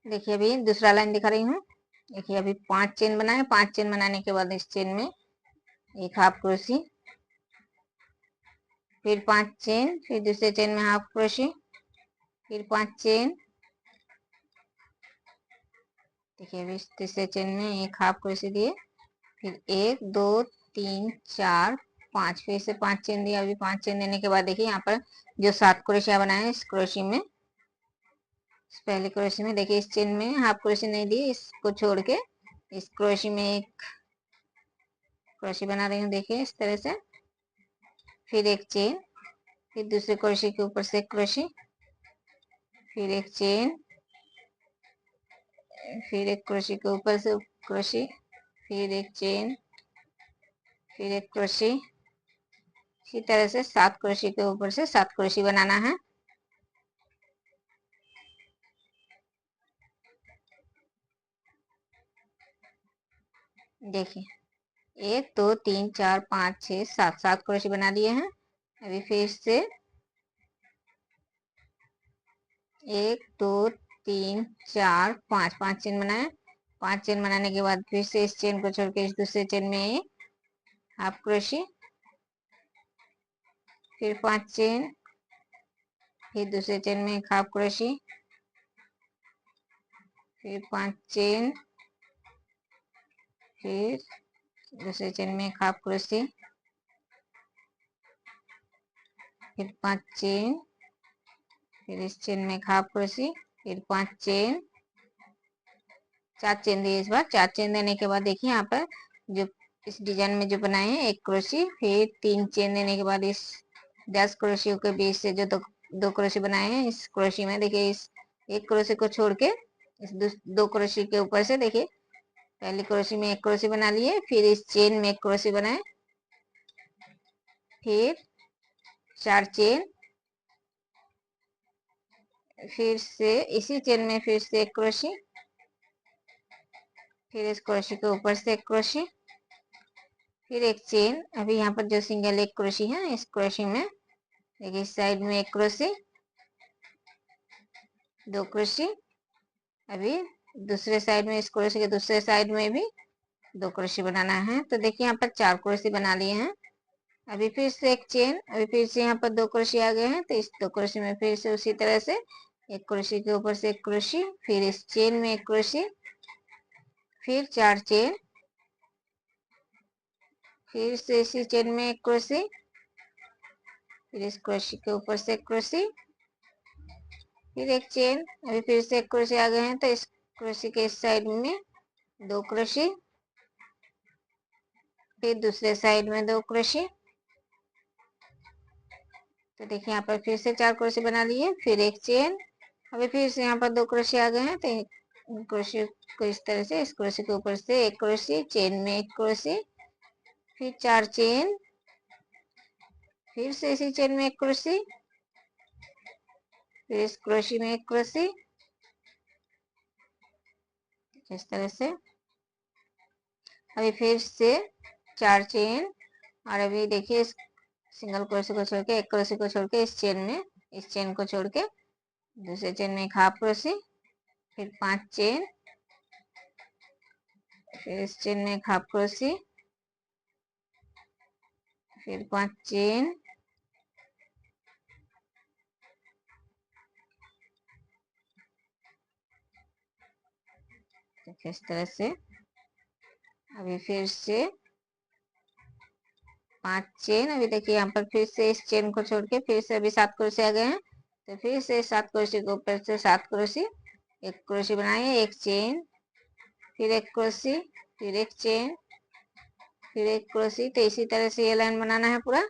देखिए अभी दूसरा लाइन दिखा रही हूँ। देखिए अभी 5 चेन बनाए, 5 चेन बनाने के बाद इस चेन में एक हाफ क्रोशी, फिर 5 चेन, फिर दूसरे चेन में हाफ क्रोशी, फिर 5 चेन। देखिए अभी तीसरे चेन में एक हाफ क्रोशी दिए, फिर 1 2 3 4 5, फिर से 5 चेन दिया। अभी 5 चेन देने के बाद देखिए यहाँ पर जो 7 क्रोशिया बनाए इस क्रोशी में, इस पहले क्रोशी में देखिए इस चेन में हाफ क्रोशी नहीं दी, इसको छोड़ के इस क्रोशी में एक क्रोशी बना रही हूँ। देखिए इस तरह से, फिर एक चेन, फिर दूसरे क्रोशी के ऊपर से एक क्रोशी, फिर एक चेन, फिर एक क्रोशी के ऊपर से क्रोशी, फिर एक चेन, फिर एक क्रोशी। इसी तरह से 7 क्रोशी के ऊपर से 7 क्रोशी बनाना है। देखिए 1 2 3 4 5 6 7, 7 क्रोशी बना दिए हैं। अभी फिर से 1 2 3 4 5, 5 चेन बनाए। 5 चेन बनाने के बाद फिर से इस चेन को छोड़ के इस दूसरे चेन में एक हाफ क्रोशी, फिर 5 चेन, फिर दूसरे चेन में एक हाफ क्रोशी, फिर 5 चेन, फिर दूसरे चेन में एक हाफ क्रोशी, फिर 5 चेन, फिर इस चेन में एक हाफ क्रोशी, फिर 5 चेन, 4 चेन दिए इस बार। 4 चेन देने के बाद देखिए यहाँ पर जो इस डिजाइन में जो बनाए हैं एक क्रोशी, फिर 3 चेन देने के बाद इस 10 क्रोशियों के बीच से जो दो क्रोशी बनाए हैं इस क्रोशी में देखिए इस एक क्रोशी को छोड़ के इस दो क्रोशी के ऊपर से देखिए पहली क्रोशी में एक क्रोशी बना लिए, फिर इस चेन में एक क्रोशी बनाए, फिर 4 चेन, फिर से इसी चेन में फिर से एक क्रोशी, फिर इस क्रोशी के ऊपर से एक क्रोशी, फिर एक चेन। अभी यहाँ पर जो सिंगल एक क्रोशी है इस क्रोशी में देखिए इस साइड में एक क्रोशी, 2 क्रोशी। अभी दूसरे साइड में इस क्रोशी के दूसरे साइड में भी 2 क्रोशी बनाना है। तो देखिए यहाँ पर 4 क्रोशी बना लिए हैं। अभी फिर से एक चेन, अभी फिर से यहाँ पर 2 क्रोशी आ गए हैं, तो इस 2 क्रोशी में फिर से उसी तरह से एक क्रोशी के ऊपर से एक क्रोशी, फिर इस चेन में एक क्रोशी, फिर 4 चेन, फिर से इसी चेन में एक क्रोशी, फिर इस क्रोशी के ऊपर से एक क्रोशी, फिर एक चेन। अभी फिर से एक क्रोशी आ गए हैं, तो इस क्रोशी के इस साइड में 2 क्रोशी, फिर दूसरे साइड में 2 क्रोशी। तो देखिए यहाँ पर फिर से 4 क्रोशी बना लिए, फिर एक चेन। अभी फिर से यहाँ पर 2 क्रोशी आ गए हैं, तो क्रोशी को इस तरह से इस क्रोशी के ऊपर से एक क्रोशी, चेन में एक क्रोशी, फिर 4 चेन, फिर से इसी चेन में एक क्रोशी, फिर इस क्रोशी में एक क्रोशी, इस तरह से। अभी फिर से 4 चेन, और अभी देखिए इस सिंगल क्रोशी को छोड़ के एक क्रोशी को छोड़ के इस चेन में, इस चेन को छोड़ के दूसरे चेन में एक हाफ क्रोशी, फिर 5 चेन, फिर इस चेन में एक हाफ क्रोशी, फिर 5 चेन, इस तरह से। अभी फिर से 5 चेन, अभी देखिए यहाँ पर फिर से इस चेन को छोड़ के फिर से अभी 7 क्रोशी आ गए हैं, तो फिर से 7 क्रोशी के ऊपर से 7 क्रोशी, एक क्रोशी बनाए, एक चेन, फिर एक क्रोशी, फिर एक चेन, फिर एक क्रोशी। तो इसी तरह से ये लाइन बनाना है पूरा।